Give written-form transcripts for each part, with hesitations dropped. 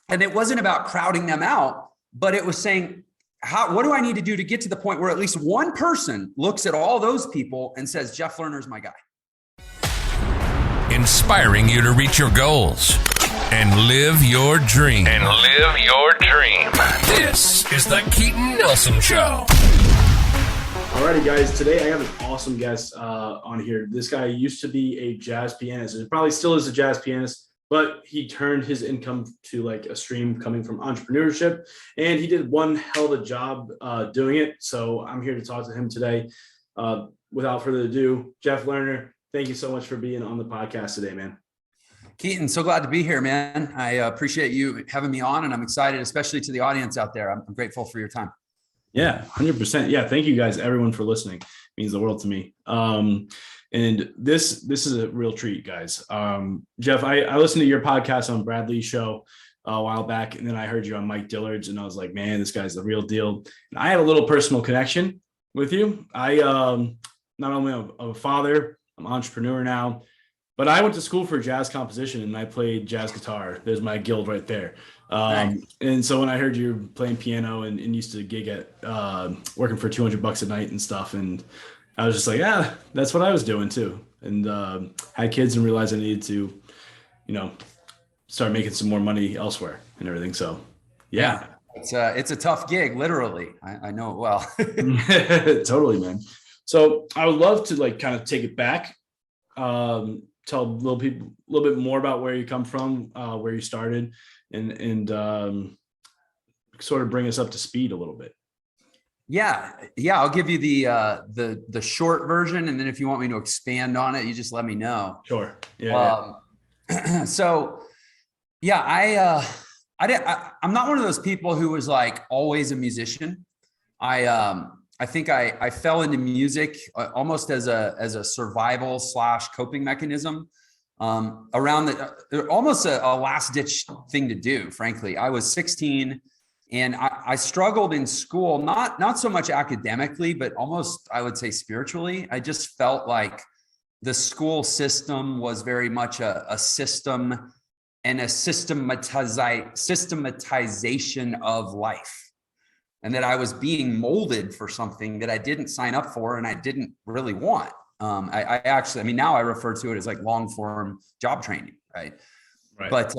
And it wasn't about crowding them out, but it was saying, what do I need to do to get to the point where at least one person looks at all those people and says, Jeff Lerner's my guy. Inspiring you to reach your goals and live your dream. This is the Keaton Nelson Show. Alrighty, guys. Today I have an awesome guest on here. This guy used to be a jazz pianist, and probably still is a jazz pianist, but he turned his income to like a stream coming from entrepreneurship, and he did one hell of a job doing it. So I'm here to talk to him today. Without further ado, Jeff Lerner, thank you so much for being on the podcast today, man. Keaton, so glad to be here, man. I appreciate you having me on, and I'm excited, especially to the audience out there. I'm grateful for your time. Yeah, 100%. Yeah, thank you guys, everyone, for listening. It means the world to me. And this is a real treat, guys. Jeff, I listened to your podcast on Bradley's show a while back, and then I heard you on Mike Dillard's, and I was like, man, this guy's the real deal. And I had a little personal connection with you. I not only am a father, I'm an entrepreneur now, but I went to school for jazz composition, and I played jazz guitar. There's my guild right there. Nice. And so when I heard you were playing piano and used to gig at working for $200 a night and stuff, and I was just like, yeah, that's what I was doing too. And had kids and realized I needed to, start making some more money elsewhere and everything. So yeah. It's a tough gig, literally. I know it well. Totally, man. So I would love to kind of take it back, tell little people a little bit more about where you come from, where you started, and sort of bring us up to speed a little bit. Yeah. I'll give you the short version, and then if you want me to expand on it, you just let me know. Sure. Yeah. So yeah, I'm not one of those people who was like always a musician. I think I fell into music almost as a survival / coping mechanism. Around almost a last ditch thing to do. Frankly, I was 16 and I struggled in school, not so much academically, but almost, I would say, spiritually. I just felt like the school system was very much a system and a systematization of life. And that I was being molded for something that I didn't sign up for and I didn't really want. I actually, now I refer to it as like long form job training, right? But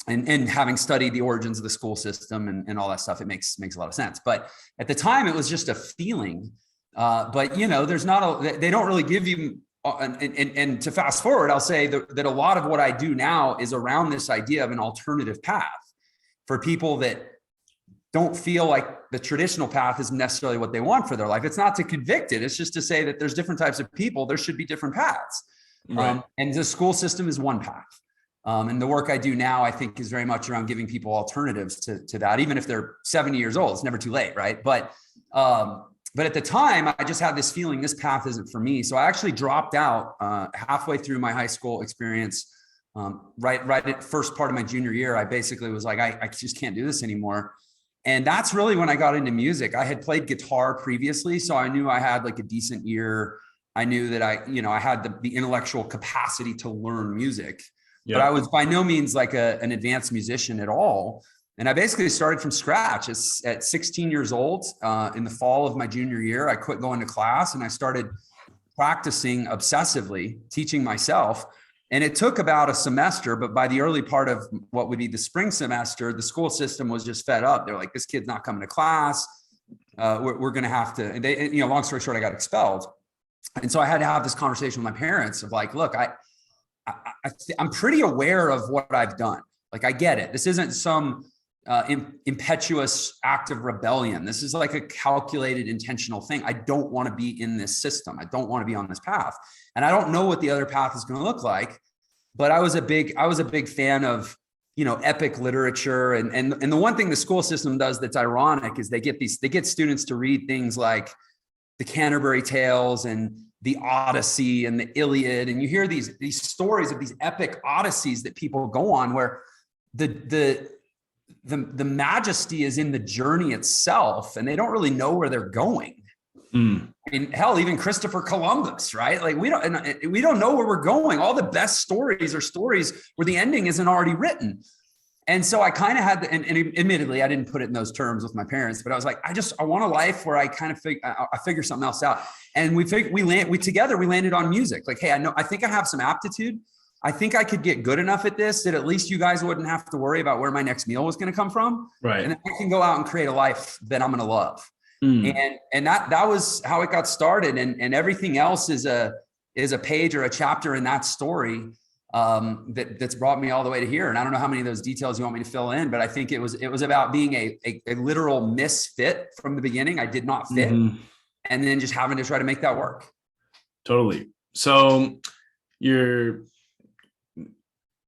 and having studied the origins of the school system and all that stuff, it makes a lot of sense. But at the time, it was just a feeling. But there's they don't really give you. And to fast forward, I'll say that a lot of what I do now is around this idea of an alternative path for people that don't feel like the traditional path is necessarily what they want for their life. It's not to convict it. It's just to say that there's different types of people. There should be different paths. Right. And the school system is one path. And the work I do now, I think, is very much around giving people alternatives to that, even if they're 70 years old. It's never too late, right? But at the time, I just had this feeling this path isn't for me. So I actually dropped out halfway through my high school experience. Right at first part of my junior year, I basically was like, I just can't do this anymore. And that's really when I got into music. I had played guitar previously, so I knew I had like a decent ear. I knew that I had the intellectual capacity to learn music, but I was by no means like an advanced musician at all. And I basically started from scratch at 16 years old. In the fall of my junior year, I quit going to class and I started practicing obsessively, teaching myself. And it took about a semester, but by the early part of what would be the spring semester, the school system was just fed up. They're like, this kid's not coming to class. We're going to have to, and they, long story short, I got expelled. And so I had to have this conversation with my parents of like, look, I'm pretty aware of what I've done. Like, I get it. This isn't some impetuous act of rebellion. This is like a calculated, intentional thing. I don't want to be in this system. I don't want to be on this path. And I don't know what the other path is going to look like, but I was a big fan of, epic literature. And the one thing the school system does that's ironic is they get students to read things like the Canterbury Tales and the Odyssey and the Iliad. And you hear these stories of these epic odysseys that people go on where the majesty is in the journey itself, and they don't really know where they're going. I mean, hell, even Christopher Columbus, right? Like we don't know where we're going. All the best stories are stories where the ending isn't already written. And so I kind of had, and admittedly, I didn't put it in those terms with my parents, but I was like, I want a life where I kind of I figure something else out. And we landed on music. Like, hey, I think I have some aptitude. I think I could get good enough at this that at least you guys wouldn't have to worry about where my next meal was going to come from. Right. And I can go out and create a life that I'm going to love. And that was how it got started. And everything else is a page or a chapter in that story that's brought me all the way to here. And I don't know how many of those details you want me to fill in, but I think it was about being a literal misfit from the beginning. I did not fit. And then just having to try to make that work. Totally. So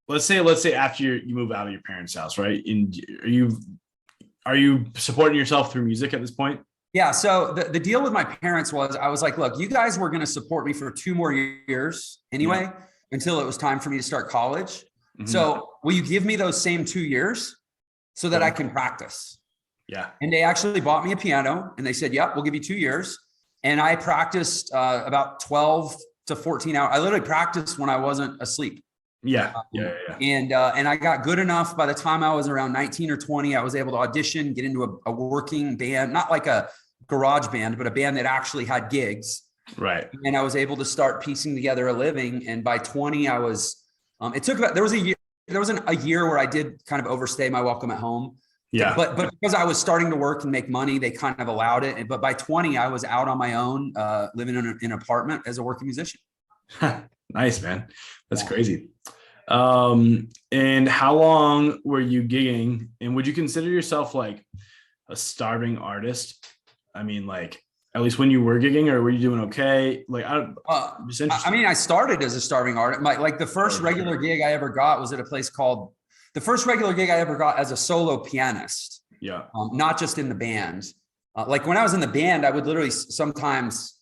let's say after you move out of your parents' house, right? And are you supporting yourself through music at this point? Yeah. So the deal with my parents was, I was like, look, you guys were going to support me for 2 more years anyway, until it was time for me to start college. So will you give me those same 2 years so that I can practice? Yeah. And they actually bought me a piano and they said, yep, we'll give you 2 years. And I practiced about 12 to 14 hours. I literally practiced when I wasn't asleep. Yeah. And I got good enough. By the time I was around 19 or 20, I was able to audition, get into a working band, not like a garage band, but a band that actually had gigs. Right. And I was able to start piecing together a living. And by 20, I was, there was a year where I did kind of overstay my welcome at home. Yeah. But because I was starting to work and make money, they kind of allowed it. But by 20, I was out on my own, living in an apartment as a working musician. Nice, man. That's crazy. And how long were you gigging? And would you consider yourself like a starving artist? I mean, like, at least when you were gigging, or were you doing okay? Like, I mean, I started as a starving artist. The first regular gig I ever got was at a place called, the first regular gig I ever got as a solo pianist. Yeah. Not just in the band. Like when I was in the band, I would literally, sometimes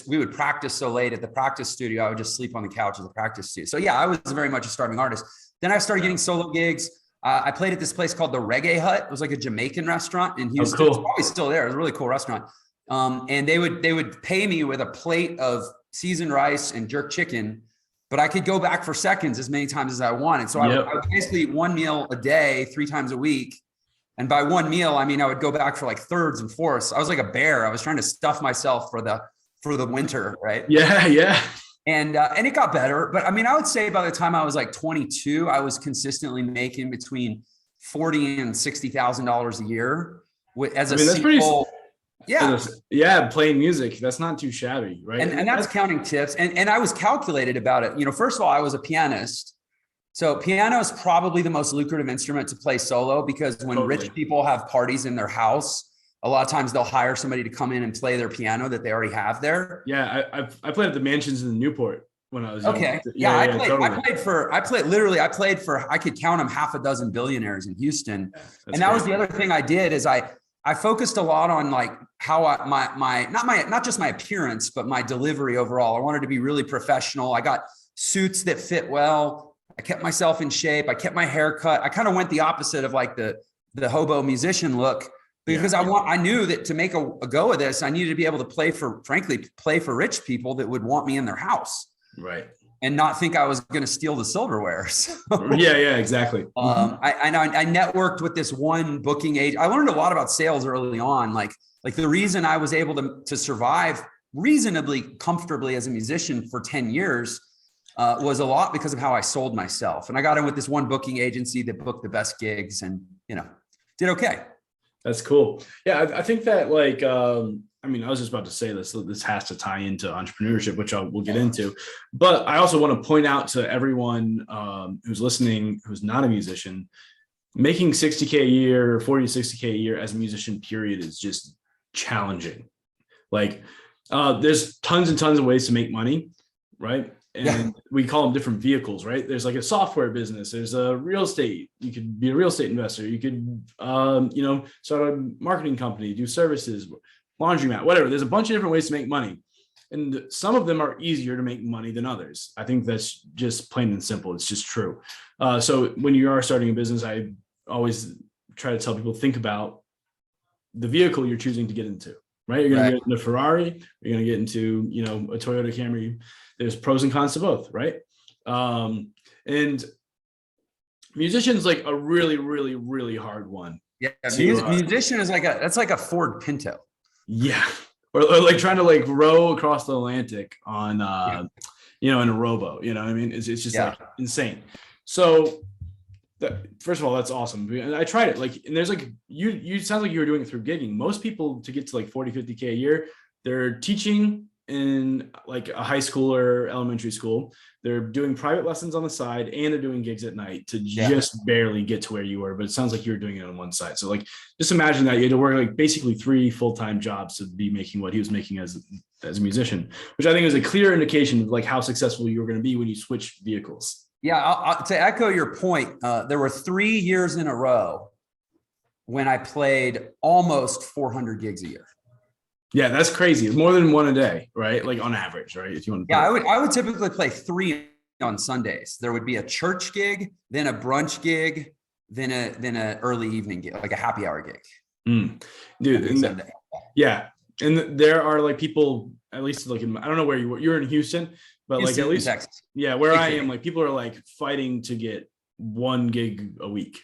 we would practice so late at the practice studio, I would just sleep on the couch at the practice studio. So yeah, I was very much a starving artist. Then I started getting solo gigs. I played at this place called the Reggae Hut. It was like a Jamaican restaurant in Houston. It's probably still there. It was a really cool restaurant. And they would pay me with a plate of seasoned rice and jerk chicken, but I could go back for seconds as many times as I wanted. So I would basically eat 1 meal a day, 3 times a week. And by 1 meal, I mean, I would go back for like thirds and fourths. I was like a bear. I was trying to stuff myself for the winter. Right. Yeah. Yeah. And it got better. But I mean, I would say by the time I was like 22, I was consistently making between $40,000 and $60,000 a year as a single. Yeah. Playing music. That's not too shabby. Right. And that's counting tips. And I was calculated about it. You know, first of all, I was a pianist. So piano is probably the most lucrative instrument to play solo, because when rich people have parties in their house, a lot of times they'll hire somebody to come in and play their piano that they already have there. Yeah. I played at the mansions in Newport when I was young. Okay. Yeah. I played for, I could count them, half a dozen billionaires in Houston. And that was the other thing I did, is I focused a lot on like how not just my appearance, but my delivery overall. I wanted to be really professional. I got suits that fit well. I kept myself in shape. I kept my hair cut. I kind of went the opposite of like the hobo musician look, because I knew that to make a go of this, I needed to be able to play for rich people that would want me in their house. Right. And not think I was going to steal the silverware. So, yeah, exactly. I networked with this one booking agent. I learned a lot about sales early on. Like the reason I was able to survive reasonably comfortably as a musician for 10 years was a lot because of how I sold myself. And I got in with this one booking agency that booked the best gigs, and, did okay. That's cool. Yeah. I think that like, I mean, I was just about to say this has to tie into entrepreneurship, which we'll get into, but I also want to point out to everyone who's listening, who's not a musician, making $60K a year, 40 to 60K a year as a musician period is just challenging. Like there's tons and tons of ways to make money. Right. And we call them different vehicles, right? There's like a software business. There's a real estate. You could be a real estate investor. You could, start a marketing company, do services, laundromat, whatever. There's a bunch of different ways to make money. And some of them are easier to make money than others. I think that's just plain and simple. It's just true. So when you are starting a business, I always try to tell people, think about the vehicle you're choosing to get into, right? You're going to get into a Ferrari. You're going to get into, a Toyota Camry. There's pros and cons to both, right? And musician's like a really, really, really hard one. Yeah. Musician is that's like a Ford Pinto. Yeah. Or like trying to like row across the Atlantic on, in a rowboat, you know what I mean? It's just like insane. So first of all, that's awesome. I tried it. Like, and there's like, you sound like you were doing it through gigging. Most people to get to like 40, 50K a year, they're teaching in like a high school or elementary school. They're doing private lessons on the side and they're doing gigs at night to just barely get to where you were. But it sounds like you're doing it on one side. So like, just imagine that you had to work like basically 3 full-time jobs to be making what he was making as a musician, which I think is a clear indication of like how successful you were going to be when you switch vehicles. Yeah. To echo your point, there were 3 years in a row when I played almost 400 gigs a year. Yeah, that's crazy. It's more than one a day, right? Like on average, right? If you want to. Yeah, I would typically play 3 on Sundays. There would be a church gig, then a brunch gig, then a early evening gig, like a happy hour gig. Dude, and there are like people, at least like I don't know where you're in Houston, but Houston, like at least Texas. Yeah, where I am, like people are like fighting to get 1 gig a week.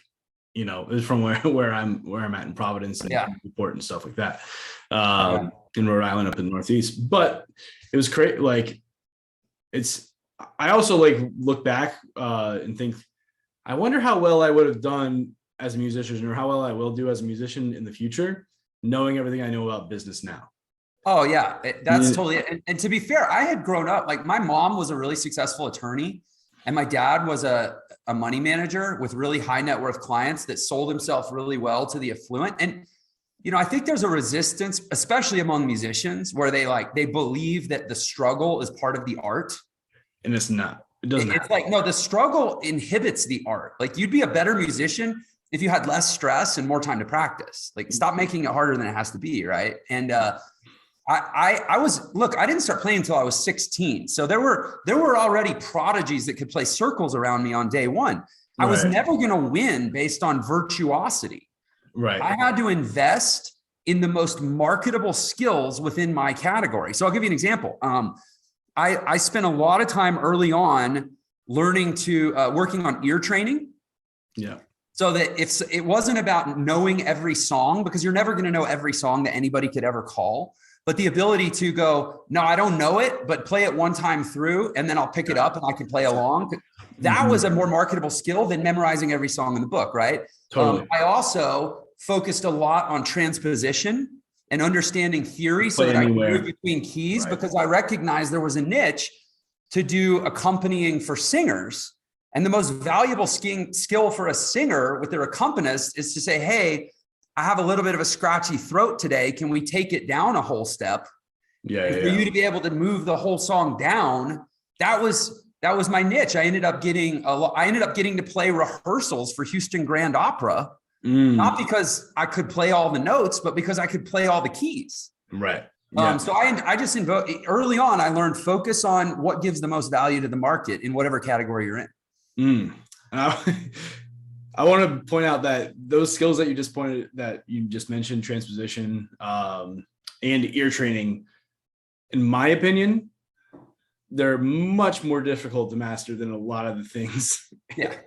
You know, is from where I'm at in Providence and Newport and stuff like that. In Rhode Island up in the Northeast. But it was great. Like I also like look back and think, I wonder how well I would have done as a musician or how well I will do as a musician in the future, knowing everything I know about business now. Oh yeah, that's totally it. And to be fair, I had grown up, like my mom was a really successful attorney and my dad was a money manager with really high net worth clients that sold himself really well to the affluent. And, you know, I think there's a resistance, especially among musicians, where they believe that the struggle is part of the art. And it's not. It doesn't. It's like, no, the struggle inhibits the art. Like you'd be a better musician if you had less stress and more time to practice. Like stop making it harder than it has to be. Right. And, I didn't start playing until I was 16. So there were already prodigies that could play circles around me on day one. I was never going to win based on virtuosity. Right. I had to invest in the most marketable skills within my category. So I'll give you an example. I spent a lot of time early on learning to working on ear training. Yeah. So that it wasn't about knowing every song, because you're never going to know every song that anybody could ever call. But the ability to go, no, I don't know it, but play it one time through and then I'll pick it up and I can play along. That was a more marketable skill than memorizing every song in the book, right? Totally. I also focused a lot on transposition and understanding theory so that I could move between keys, because I recognized there was a niche to do accompanying for singers. And the most valuable skill for a singer with their accompanist is to say, hey, I have a little bit of a scratchy throat today. Can we take it down a whole step? For you to be able to move the whole song down, that was my niche. I ended up getting to play rehearsals for Houston Grand Opera, not because I could play all the notes, but because I could play all the keys. Right. So I just early on, I learned focus on what gives the most value to the market in whatever category you're in. I want to point out that those skills that you just mentioned, transposition and ear training, in my opinion, they're much more difficult to master than a lot of the things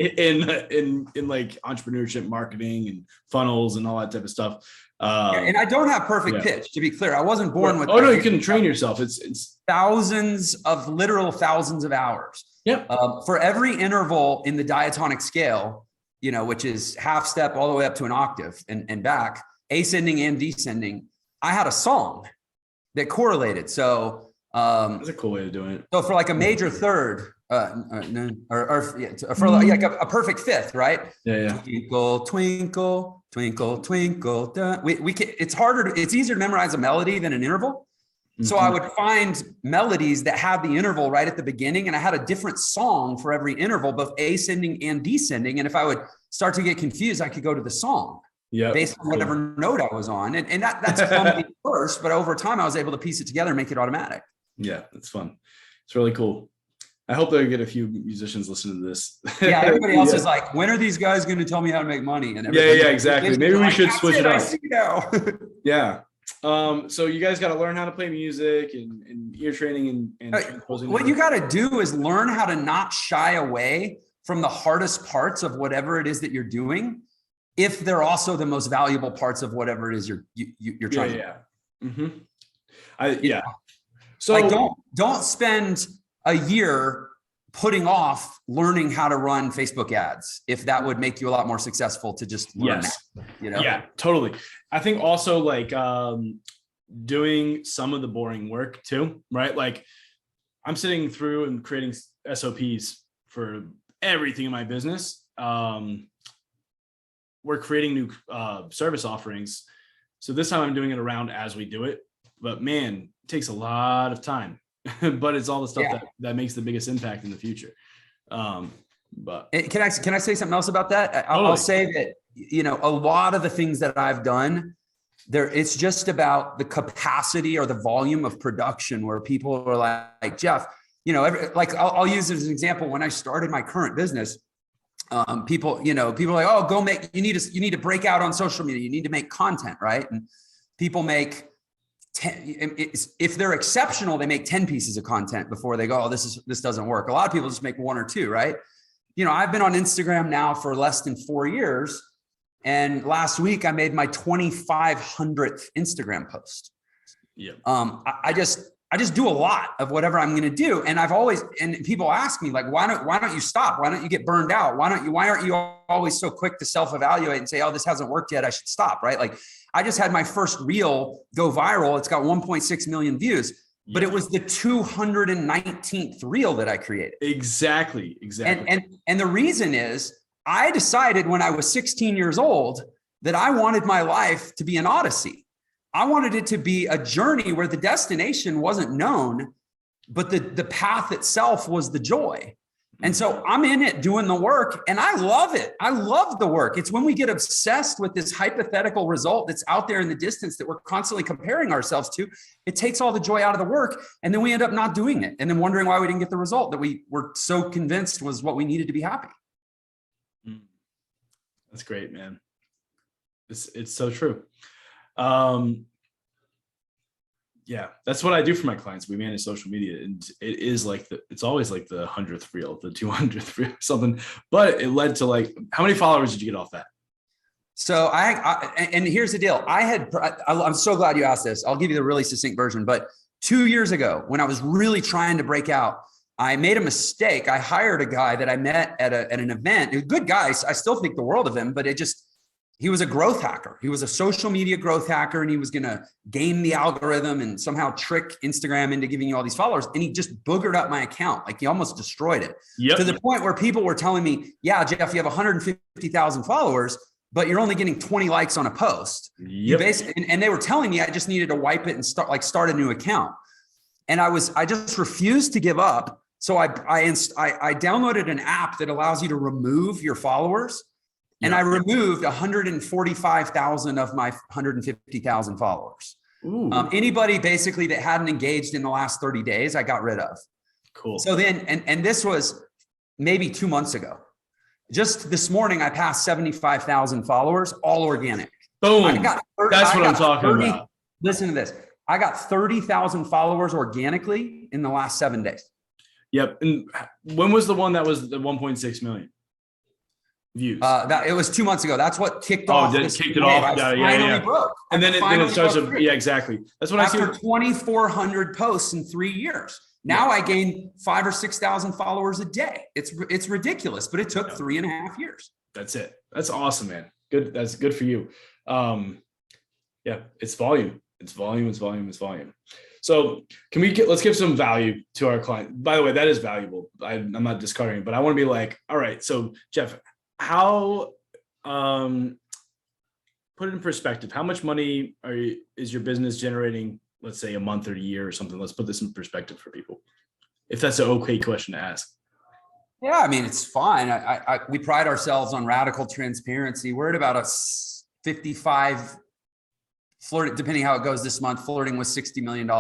in like entrepreneurship, marketing and funnels and all that type of stuff. And I don't have perfect pitch, to be clear. I wasn't born with. Oh no, you can train yourself. It's literal thousands of hours. Yep. For every interval in the diatonic scale, you know, which is half step all the way up to an octave and back, ascending and descending, I had a song that correlated. So that's a cool way of doing it. So for like a major third, for like a perfect fifth, right? Yeah. Twinkle, twinkle, twinkle, twinkle. We can. It's easier to memorize a melody than an interval. So I would find melodies that had the interval right at the beginning, and I had a different song for every interval, both ascending and descending. And if I would start to get confused, I could go to the song based on whatever note I was on. And that's clumsy first, but over time I was able to piece it together and make it automatic. Yeah, it's fun. It's really cool. I hope I get a few musicians listening to this. Yeah, everybody else is like, when are these guys going to tell me how to make money? And exactly. Maybe we should switch it up. I see now. Yeah. So you guys got to learn how to play music and ear training and what you got to do is learn how to not shy away from the hardest parts of whatever it is that you're doing, if they're also the most valuable parts of whatever it is you're trying to do. Mm-hmm. So like, don't spend a year putting off learning how to run Facebook ads if that would make you a lot more successful to just learn that, Yeah, totally. I think also like doing some of the boring work too, right? Like I'm sitting through and creating SOPs for everything in my business. We're creating new service offerings. So this time I'm doing it around as we do it, but man, it takes a lot of time, but it's all the stuff that makes the biggest impact in the future. But can I say something else about that? Totally. I'll say that, a lot of the things that I've done there, it's just about the capacity or the volume of production where people are like Jeff, I'll use it as an example. When I started my current business, people are like, oh, you need to break out on social media. You need to make content, right? And people make 10, if they're exceptional, they make 10 pieces of content before they go, oh, this doesn't work. A lot of people just make 1 or 2, right? I've been on Instagram now for less than 4 years. And last week I made my 2,500th Instagram post. Yeah. I just do a lot of whatever I'm going to do. And and people ask me like, why don't you stop? Why don't you get burned out? Why aren't you always so quick to self-evaluate and say, oh, this hasn't worked yet, I should stop, right? Like I just had my first reel go viral. It's got 1.6 million views, but it was the 219th reel that I created. Exactly. And the reason is I decided when I was 16 years old that I wanted my life to be an Odyssey. I wanted it to be a journey where the destination wasn't known, but the path itself was the joy. And so I'm in it doing the work and I love it. I love the work. It's when we get obsessed with this hypothetical result that's out there in the distance that we're constantly comparing ourselves to. It takes all the joy out of the work. And then we end up not doing it. And then wondering why we didn't get the result that we were so convinced was what we needed to be happy. That's great, man. It's so true. Yeah, that's what I do for my clients. We manage social media, and it is like it's always like the 100th reel, the 200th reel, something. But it led to like, how many followers did you get off that? So and here's the deal. I'm so glad you asked this. I'll give you the really succinct version. But 2 years ago, when I was really trying to break out, I made a mistake. I hired a guy that I met at an event. A good guy. I still think the world of him, but he was a growth hacker. He was a social media growth hacker, and he was going to game the algorithm and somehow trick Instagram into giving you all these followers. And he just boogered up my account. Like he almost destroyed it to the point where people were telling me, yeah, Jeff, you have 150,000 followers, but you're only getting 20 likes on a post. And they were telling me I just needed to wipe it and start a new account. And I just refused to give up. So I downloaded an app that allows you to remove your followers. And I removed 145,000 of my 150,000 followers. Anybody basically that hadn't engaged in the last 30 days, I got rid of. Cool. So then, and this was maybe 2 months ago. Just this morning, I passed 75,000 followers, all organic. Boom. That's what I'm talking about. Listen to this. I got 30,000 followers organically in the last 7 days. Yep. And when was the one that was the 1.6 million? Views. That it was 2 months ago. That's what kicked off. Kicked it off. Finally broke. And then it starts. Exactly. That's what I see. After 2,400 posts in 3 years. Now I gain 5,000 or 6,000 followers a day. It's ridiculous, but it took 3.5 years. That's it. That's awesome, man. Good. That's good for you. It's volume. It's volume. So let's give some value to our client. By the way, that is valuable. I'm not discarding it, but I want to be like, all right, so Jeff, how, put it in perspective, how much money is your business generating, let's say a month or a year or something? Let's put this in perspective for people, if that's an okay question to ask. Yeah, I mean, it's fine. We pride ourselves on radical transparency. We're at about a 55 flirting, depending how it goes this month, flirting with $60 million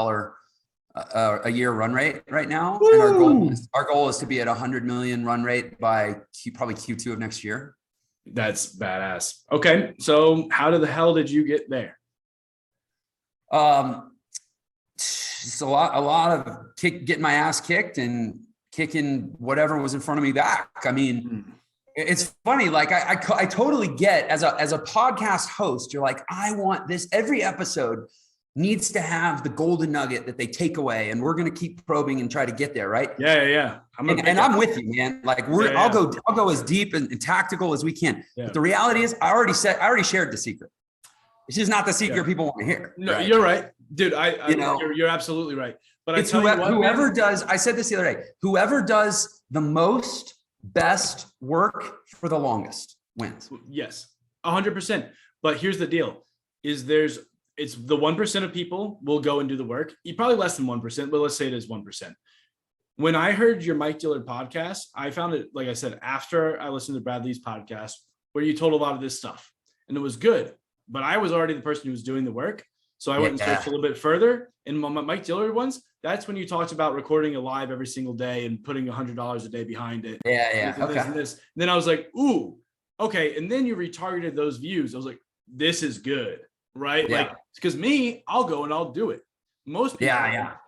a year run rate right now. Woo! And our goal is to be at 100 million run rate by probably Q2 of next year. That's badass. Okay. So how the hell did you get there? Just a lot of getting my ass kicked and kicking whatever was in front of me back. I mean, it's funny. Like I totally get as a podcast host, you're like, I want this. Every episode needs to have the golden nugget that they take away, and we're going to keep probing and try to get there. Right. Yeah. I'm with you, man. Like I'll go as deep and tactical as we can. Yeah. But the reality is I already shared the secret. It's just not the secret people want to hear. No, right? You're right, dude. You're absolutely right. But it's whoever does, I said this the other day, whoever does the most best work for the longest wins. Yes, 100%. But here's the deal is it's the 1% of people will go and do the work. You probably less than 1%, but let's say it is 1%. When I heard your Mike Dillard podcast, I found it, like I said, after I listened to Bradley's podcast, where you told a lot of this stuff and it was good, but I was already the person who was doing the work. So I went and searched a little bit further. And my Mike Dillard ones, that's when you talked about recording a live every single day and putting $100 a day behind it. Yeah. This. And then I was like, ooh, okay. And then you retargeted those views. I was like, this is good, right? Yeah. Like, because I'll go and I'll do it. Most people,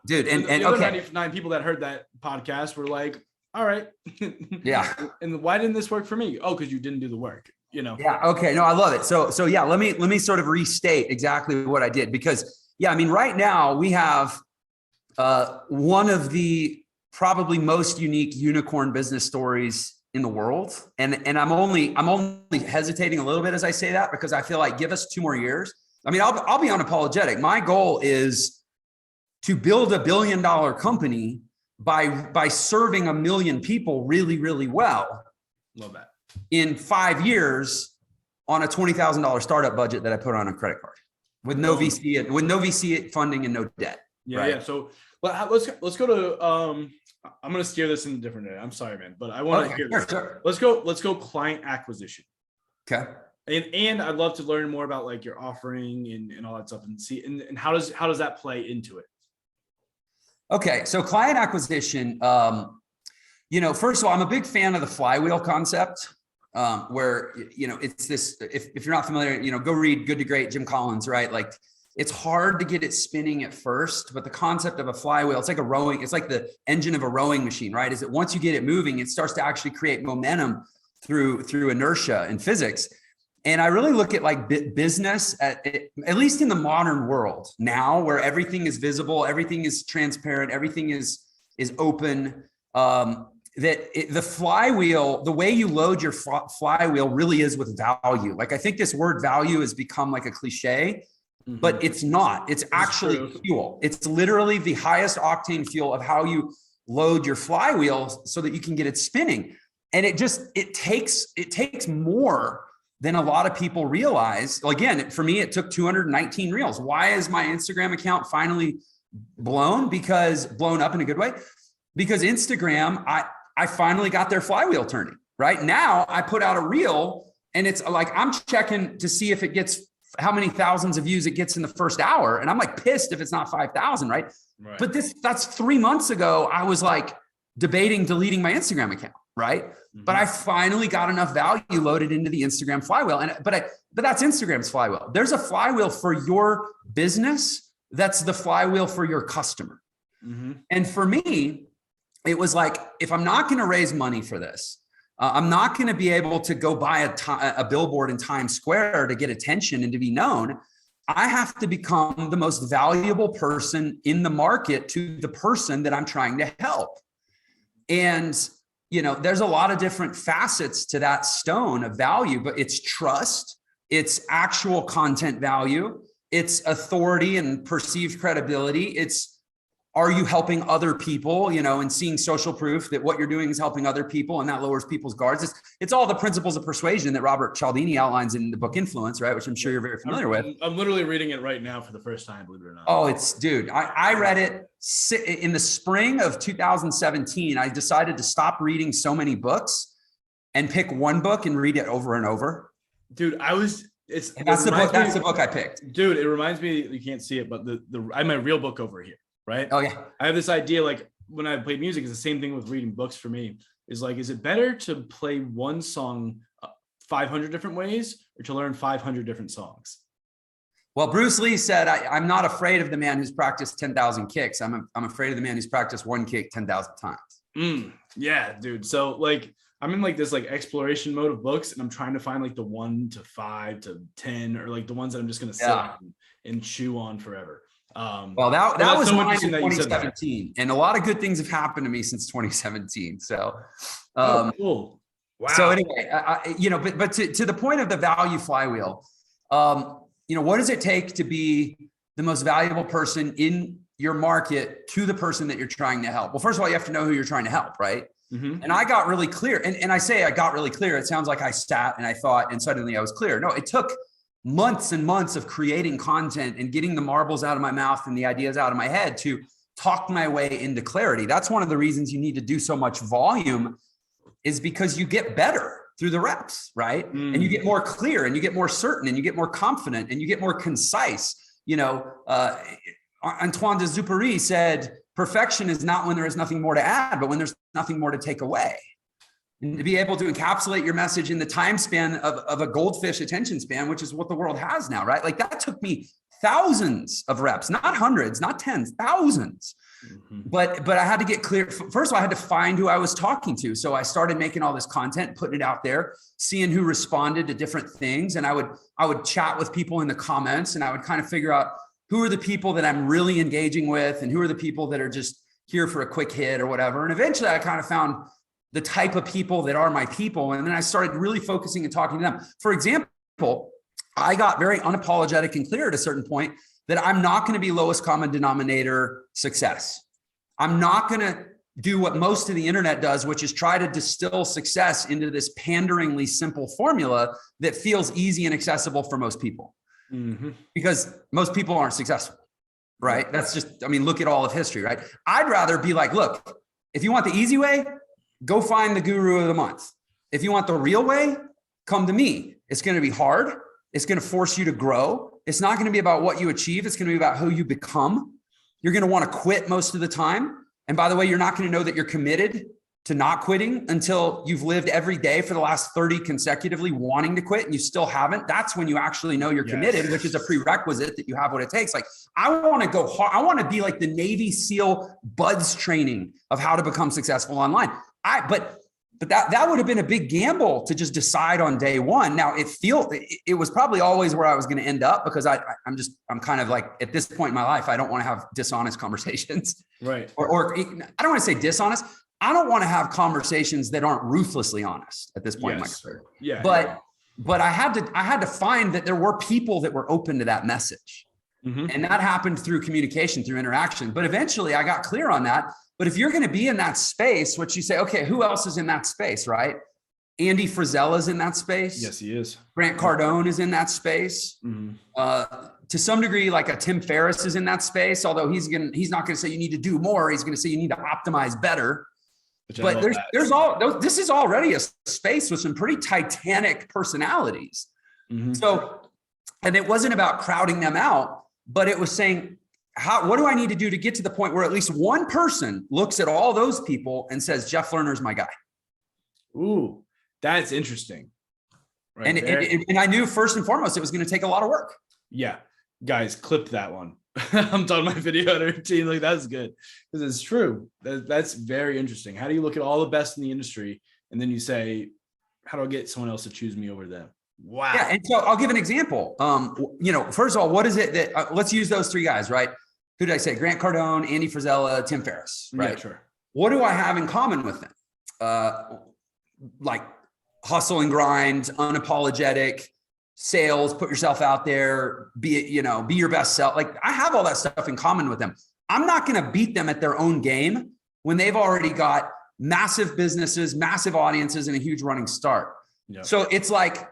dude. And the other 99 people that heard that podcast were like, all right. Yeah. And why didn't this work for me? Oh, because you didn't do the work. Yeah. Okay. No, I love it. So yeah, let me sort of restate exactly what I did, because I mean, right now we have one of the probably most unique unicorn business stories in the world. And I'm only hesitating a little bit as I say that, because I feel like give us 2 more years. I mean, I'll be unapologetic. My goal is to build $1 billion company by serving 1 million people really, really well. Love that. In 5 years on a $20,000 startup budget that I put on a credit card with no VC funding and no debt. Yeah. Right? Yeah. So let's go to, I'm going to steer this in a different way. I'm sorry, man, but I want to hear this. Sure. Let's go client acquisition. Okay. And I'd love to learn more about like your offering and all that stuff and see, and how does that play into it? Okay. So client acquisition, first of all, I'm a big fan of the flywheel concept. Where, it's this, if you're not familiar, go read Good to Great, Jim Collins, right? Like it's hard to get it spinning at first, but the concept of a flywheel, it's like it's like the engine of a rowing machine, right? Is that once you get it moving, it starts to actually create momentum through inertia and physics. And I really look at like business at least in the modern world now, where everything is visible, everything is transparent, everything is open. The flywheel, the way you load your flywheel really is with value. Like I think this word value has become like a cliche, but it's not. It's actually fuel. It's literally the highest octane fuel of how you load your flywheel so that you can get it spinning. And it takes more than a lot of people realize. Again, for me, it took 219 reels. Why is my Instagram account finally blown up in a good way? Because Instagram, I finally got their flywheel turning. Right now, I put out a reel and it's like, I'm checking to see if it gets how many thousands of views it gets in the first hour. And I'm like pissed if it's not 5,000, right? But that's 3 months ago. I was like debating deleting my Instagram account, right? But I finally got enough value loaded into the Instagram flywheel. But that's Instagram's flywheel. There's a flywheel for your business. That's the flywheel for your customer. And for me, it was like, if I'm not going to raise money for this, I'm not going to be able to go buy a billboard in Times Square to get attention and to be known. I have to become the most valuable person in the market to the person that I'm trying to help. And, there's a lot of different facets to that stone of value, but it's trust, it's actual content value, it's authority and perceived credibility. It's, are you helping other people, and seeing social proof that what you're doing is helping other people, and that lowers people's guards. It's all the principles of persuasion that Robert Cialdini outlines in the book Influence, right? Which I'm sure you're very familiar with. I'm literally reading it right now for the first time, believe it or not. Oh, I read it in the spring of 2017. I decided to stop reading so many books and pick one book and read it over and over. Dude, that's the book I picked. Dude, it reminds me, you can't see it, but I have my real book over here. Right. Oh yeah. I have this idea, like when I played music, it's the same thing with reading books for me. Is like, is it better to play one song 500 different ways or to learn 500 different songs? Well, Bruce Lee said, I'm not afraid of the man who's practiced 10,000 kicks. I'm afraid of the man who's practiced one kick 10,000 times. Yeah, dude. So like, I'm in like this like exploration mode of books, and I'm trying to find like the 1 to 5 to 10, or like the ones that I'm just going to sit on and chew on forever. Well, that was so mine interesting in that you said that. 2017, and a lot of good things have happened to me since 2017. So, Cool. Wow. So anyway, but to the point of the value flywheel, what does it take to be the most valuable person in your market to the person that you're trying to help? Well, first of all, you have to know who you're trying to help, right? Mm-hmm. And I got really clear. And I say I got really clear. It sounds like I sat and I thought, and suddenly I was clear. No, it took months and months of creating content and getting the marbles out of my mouth and the ideas out of my head to talk my way into clarity. That's one of the reasons you need to do so much volume, is because you get better through the reps, right? And you get more clear, and you get more certain, and you get more confident, and you get more concise. Antoine de Exupéry said, perfection is not when there is nothing more to add, but when there's nothing more to take away. And to be able to encapsulate your message in the time span of a goldfish attention span, which is what the world has now, right? Like that took me thousands of reps, not hundreds, not tens, thousands. Mm-hmm. But I had to get clear. First of all, I had to find who I was talking to. So I started making all this content, putting it out there, seeing who responded to different things. And I would chat with people in the comments, and I would kind of figure out who are the people that I'm really engaging with, and who are the people that are just here for a quick hit or whatever. And eventually I kind of found the type of people that are my people. And then I started really focusing and talking to them. For example, I got very unapologetic and clear at a certain point that I'm not going to be lowest common denominator success. I'm not going to do what most of the internet does, which is try to distill success into this panderingly simple formula that feels easy and accessible for most people. Mm-hmm. Because most people aren't successful, right? That's just, look at all of history, right? I'd rather be like, look, if you want the easy way, go find the guru of the month. If you want the real way, come to me. It's going to be hard. It's going to force you to grow. It's not going to be about what you achieve. It's going to be about who you become. You're going to want to quit most of the time. And by the way, you're not going to know that you're committed to not quitting until you've lived every day for the last 30 consecutively wanting to quit, and you still haven't. That's when you actually know you're committed, which is a prerequisite that you have what it takes. Like, I want to go hard. I want to be like the Navy SEAL buds training of how to become successful online. But that would have been a big gamble to just decide on day one. Now it was probably always where I was going to end up, because I'm kind of like, at this point in my life, I don't want to have dishonest conversations. Right. Or I don't want to say dishonest. I don't want to have conversations that aren't ruthlessly honest at this point in my career. Yeah. But I had to find that there were people that were open to that message. Mm-hmm. And that happened through communication, through interaction. But eventually I got clear on that. But if you're going to be in that space, which you say, okay, who else is in that space, right? Andy Frisella is in that space. Yes, he is. Grant Cardone is in that space. Mm-hmm. To some degree, like a Tim Ferriss is in that space, although he's not going to say you need to do more. He's going to say you need to optimize better. But this is already a space with some pretty titanic personalities. Mm-hmm. So, and it wasn't about crowding them out, but it was saying, what do I need to do to get to the point where at least one person looks at all those people and says, Jeff Lerner's my guy? Ooh, that's interesting. Right. And I knew first and foremost, it was going to take a lot of work. Yeah. Guys, clip that one. I'm done my video editor team. Like, that's good. Because it's true. That's very interesting. How do you look at all the best in the industry, and then you say, how do I get someone else to choose me over them? Wow. Yeah. And so I'll give an example. First of all, what is it that, let's use those three guys, right? Who did I say? Grant Cardone, Andy Frisella, Tim Ferriss, right? Yeah, sure. What do I have in common with them? Like hustle and grind, unapologetic, sales, put yourself out there, be your best self. Like, I have all that stuff in common with them. I'm not going to beat them at their own game when they've already got massive businesses, massive audiences, and a huge running start. Yep. So it's like,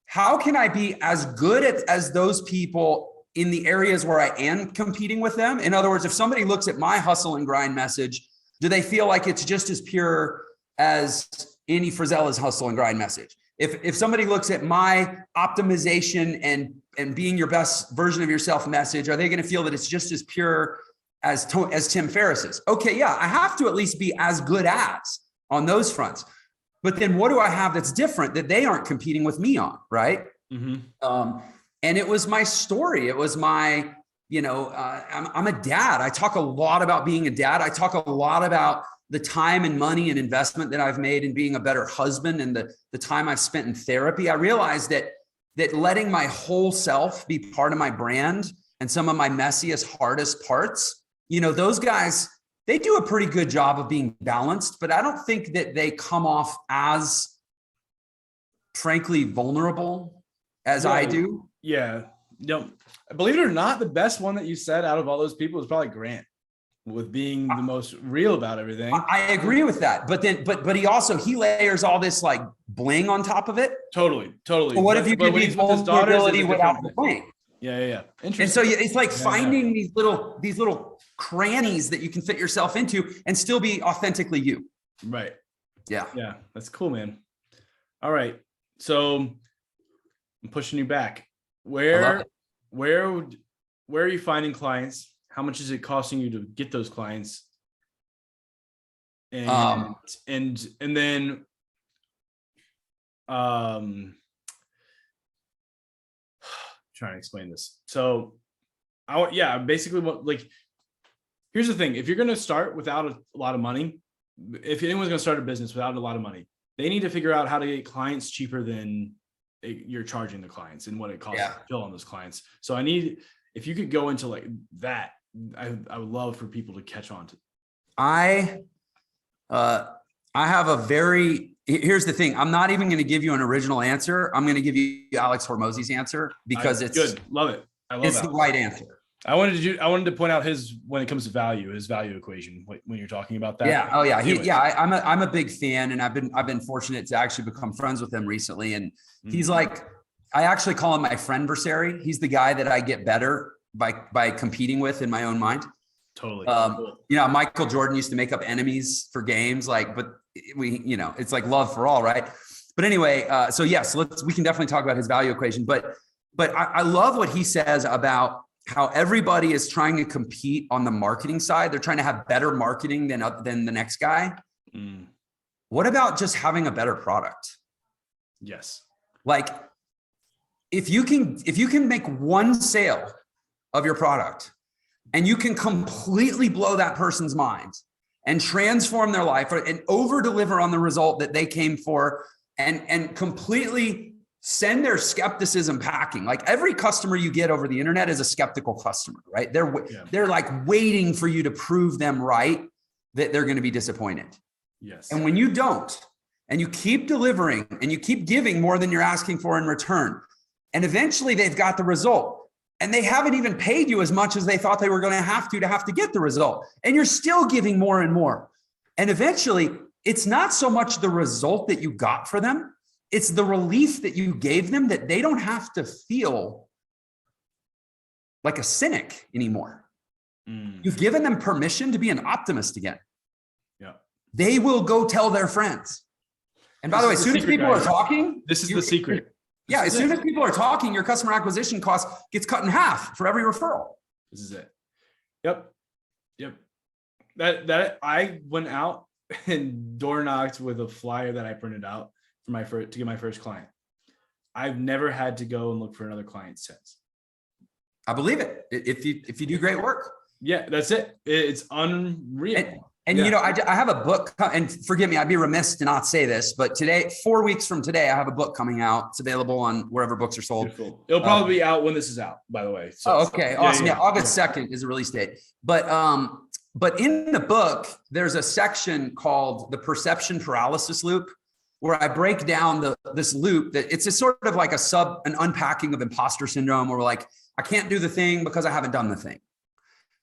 how can I be as good as those people in the areas where I am competing with them? In other words, if somebody looks at my hustle and grind message, do they feel like it's just as pure as Andy Frisella's hustle and grind message? If somebody looks at my optimization and being your best version of yourself message, are they going to feel that it's just as pure as Tim Ferriss's? Okay, yeah, I have to at least be as good as on those fronts. But then what do I have that's different that they aren't competing with me on, right? Mm-hmm. And it was my story. It was my, I'm a dad. I talk a lot about being a dad. I talk a lot about the time and money and investment that I've made in being a better husband and the time I've spent in therapy, I realized that letting my whole self be part of my brand and some of my messiest, hardest parts, those guys, they do a pretty good job of being balanced, but I don't think that they come off as, frankly, vulnerable as I do. Yeah. No, believe it or not, the best one that you said out of all those people is probably Grant, with being the most real about everything. I agree with that. But he layers all this like bling on top of it. Totally. But what if you could be vulnerability without the bling? Yeah. Interesting. And so it's like finding these little crannies that you can fit yourself into and still be authentically you. Right. Yeah. Yeah. That's cool, man. All right. So I'm pushing you back. Where are you finding clients? How much is it costing you to get those clients? And then trying to explain this. So basically here's the thing. If you're going to start without a lot of money, if anyone's going to start a business without a lot of money, they need to figure out how to get clients cheaper than you're charging the clients and what it costs to fill on those clients. So if you could go into like that, I would love for people to catch on to. I have here's the thing. I'm not even going to give you an original answer. I'm going to give you Alex Hormozi's answer because it's good. Love it. I love it. It's the right answer. I wanted to point out when it comes to his value equation when you're talking about that. Yeah. Oh yeah. I'm a big fan, and I've been fortunate to actually become friends with him recently. And he's like, I actually call him my friendversary. He's the guy that I get better by competing with in my own mind. Totally. Michael Jordan used to make up enemies for games, but it's like love for all, right? But anyway, so yes, we can definitely talk about his value equation. But I love what he says about how everybody is trying to compete on the marketing side. They're trying to have better marketing than the next guy. What about just having a better product? Yes. Like if you can make one sale of your product and you can completely blow that person's mind and transform their life and over deliver on the result that they came for and completely send their skepticism packing. Like every customer you get over the internet is a skeptical customer, right? They're like waiting for you to prove them right, that they're going to be disappointed. Yes. And when you don't, and you keep delivering and you keep giving more than you're asking for in return, and eventually they've got the result and they haven't even paid you as much as they thought they were going to have to get the result. And you're still giving more and more. And eventually it's not so much the result that you got for them. It's the relief that you gave them that they don't have to feel like a cynic anymore. You've given them permission to be an optimist again. Yeah. They will go tell their friends. And by the way, as soon as people are talking, this is the secret. Yeah, as soon as people are talking, your customer acquisition cost gets cut in half for every referral. This is it. Yep. That I went out and door knocked with a flyer that I printed out to get my first client. I've never had to go and look for another client since. I believe it. If you do great work. Yeah, that's it. It's unreal. And I have a book, and forgive me, I'd be remiss to not say this, but today, 4 weeks from today, I have a book coming out. It's available on wherever books are sold. Beautiful. It'll probably be out when this is out, by the way. So, okay. Awesome. Yeah. August 2nd is the release date. But in the book, there's a section called the perception paralysis loop, where I break down this loop that it's a sort of like an unpacking of imposter syndrome, where we're like, I can't do the thing because I haven't done the thing.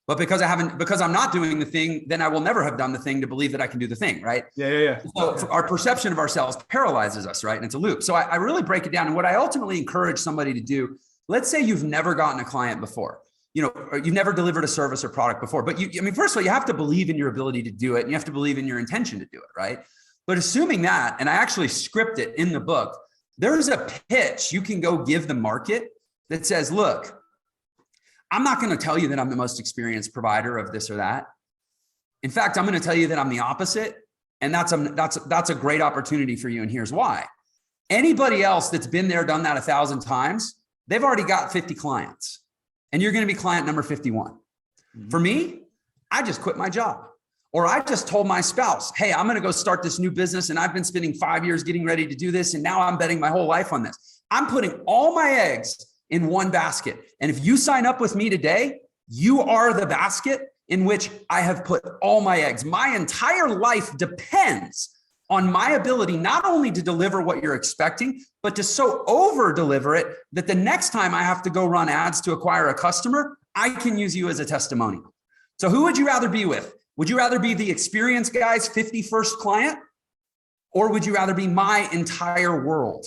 But because I'm not doing the thing, then I will never have done the thing to believe that I can do the thing, right? Yeah. So our perception of ourselves paralyzes us, right? And it's a loop. So I really break it down. And what I ultimately encourage somebody to do, let's say you've never gotten a client before, or you've never delivered a service or product before, but first of all, you have to believe in your ability to do it, and you have to believe in your intention to do it, right? But assuming that, and I actually script it in the book, there's a pitch you can go give the market that says, look, I'm not going to tell you that I'm the most experienced provider of this or that. In fact, I'm going to tell you that I'm the opposite. And that's a great opportunity for you. And here's why. Anybody else that's been there, done that 1,000 times, they've already got 50 clients, and you're going to be client number 51. For me, I just quit my job, Or I just told my spouse, hey, I'm going to go start this new business and I've been spending 5 years getting ready to do this. And now I'm betting my whole life on this. I'm putting all my eggs in one basket. And if you sign up with me today, you are the basket in which I have put all my eggs. My entire life depends on my ability not only to deliver what you're expecting, but to so over deliver it that the next time I have to go run ads to acquire a customer, I can use you as a testimonial. So who would you rather be with? Would you rather be the experienced guy's 51st client? Or would you rather be my entire world,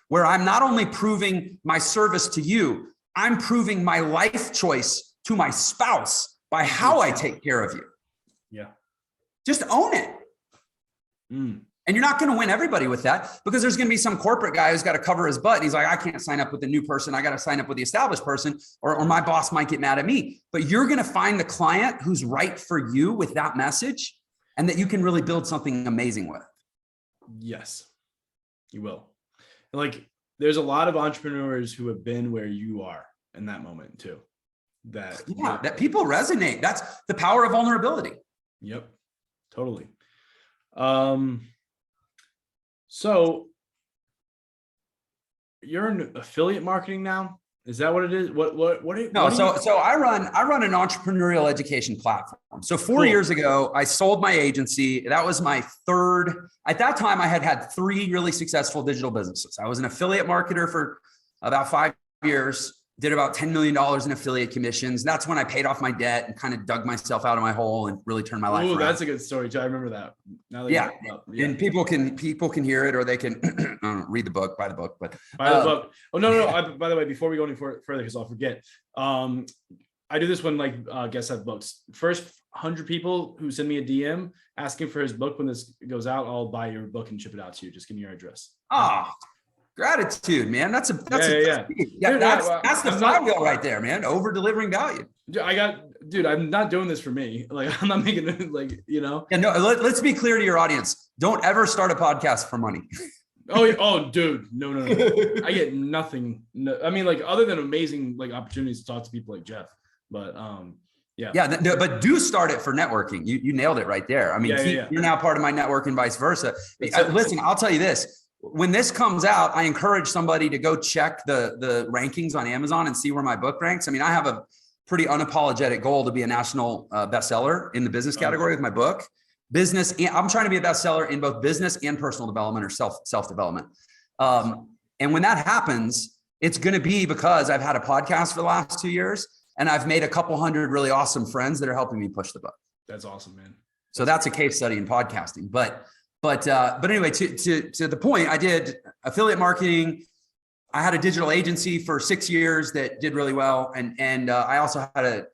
where I'm not only proving my service to you, I'm proving my life choice to my spouse by how I take care of you. Yeah. Just own it. And you're not going to win everybody with that, because there's going to be some corporate guy who's got to cover his butt. And he's like, I can't sign up with the new person. I got to sign up with the established person, or my boss might get mad at me. But you're going to find the client who's right for you with that message, and that you can really build something amazing with. Yes, you will. And like, there's a lot of entrepreneurs who have been where you are in that moment too. That people resonate. That's the power of vulnerability. Yep, totally. So you're in affiliate marketing now? Is that what it is? So I run an entrepreneurial education platform. So 4 years ago, I sold my agency. That was my third. At that time, I had 3 really successful digital businesses. I was an affiliate marketer for about 5 years. Did about $10 million in affiliate commissions. That's when I paid off my debt and kind of dug myself out of my hole and really turned my life around. That's a good story too. I remember that. Yeah. And people can hear it, or they can read the book, buy the book. But buy the book. Oh no. By the way, before we go any further, because I'll forget. I do this when guests have books. First 100 people who send me a DM asking for his book, when this goes out, I'll buy your book and ship it out to you. Just give me your address. Gratitude, man. That's the flywheel right there, man. Over delivering value. Dude, I'm not doing this for me. Like, I'm not making it Yeah, no, let's be clear to your audience. Don't ever start a podcast for money. Oh, dude. No. I get nothing. No, I mean, other than amazing, opportunities to talk to people like Jeff. But, yeah. But do start it for networking. You nailed it right there. I mean, you're now part of my network and vice versa. Listen, I'll tell you this. When this comes out, I encourage somebody to go check the rankings on Amazon and see where my book ranks. I mean, I have a pretty unapologetic goal to be a national bestseller in the business category with my book. I'm trying to be a bestseller in both business and personal development, or self-development. And when that happens, it's going to be because I've had a podcast for the last 2 years, and I've made a couple hundred really awesome friends that are helping me push the book. That's awesome, man. So that's a case study in podcasting. But anyway, to the point, I did affiliate marketing. I had a digital agency for 6 years that did really well. And I also had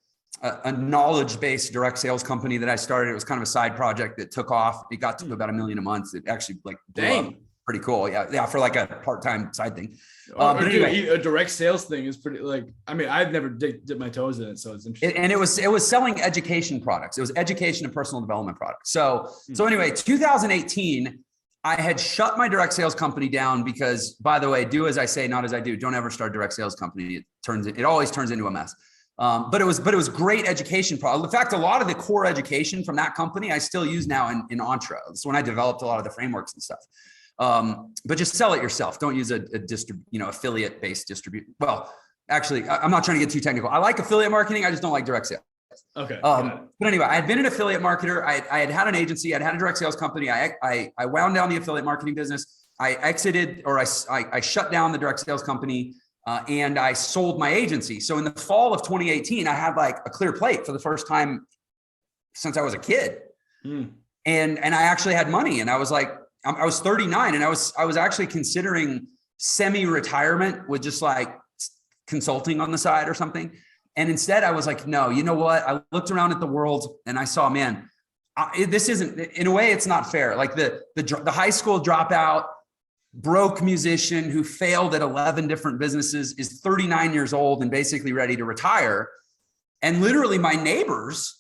a knowledge-based direct sales company that I started. It was kind of a side project that took off. It got to about $1 million a month. It actually blew up. Pretty cool. Yeah. For a part-time side thing. But anyway, a direct sales thing is pretty I've never dipped my toes in it. So it's interesting. And it was selling education products. It was education and personal development products. So anyway, 2018, I had shut my direct sales company down because, by the way, do as I say, not as I do. Don't ever start a direct sales company. It always turns into a mess. But it was great education product. In fact, a lot of the core education from that company I still use now in Entre. That's when I developed a lot of the frameworks and stuff. But just sell it yourself. Don't use affiliate based distribution. Well, actually, I'm not trying to get too technical. I like affiliate marketing. I just don't like direct sales. Okay. But anyway, I had been an affiliate marketer. I had an agency. I'd had a direct sales company. I wound down the affiliate marketing business. I exited, or I shut down the direct sales company, and I sold my agency. So in the fall of 2018, I had a clear plate for the first time since I was a kid. And I actually had money, and I was I was 39, and I was actually considering semi-retirement with just consulting on the side or something. And instead I was like, no, you know what? I looked around at the world and I saw, man, this isn't, in a way, it's not fair. The high school dropout, broke musician who failed at 11 different businesses is 39 years old and basically ready to retire. And literally my neighbors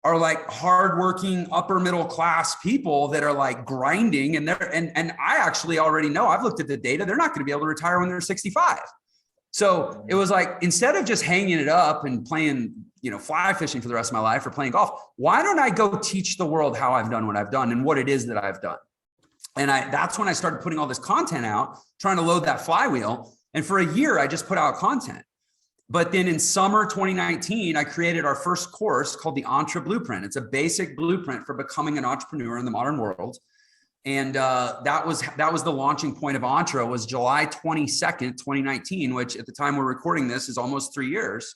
are hardworking, upper middle class people that are grinding, and I actually already know, I've looked at the data, they're not going to be able to retire when they're 65. So it was like, instead of just hanging it up and playing, fly fishing for the rest of my life or playing golf, why don't I go teach the world how I've done what I've done and what it is that I've done? And that's when I started putting all this content out, trying to load that flywheel. And for a year, I just put out content. But then in summer 2019, I created our first course called the EntreBlueprint. It's a basic blueprint for becoming an entrepreneur in the modern world. And that was the launching point of Entre, was July 22nd, 2019, which at the time we're recording this is almost 3 years.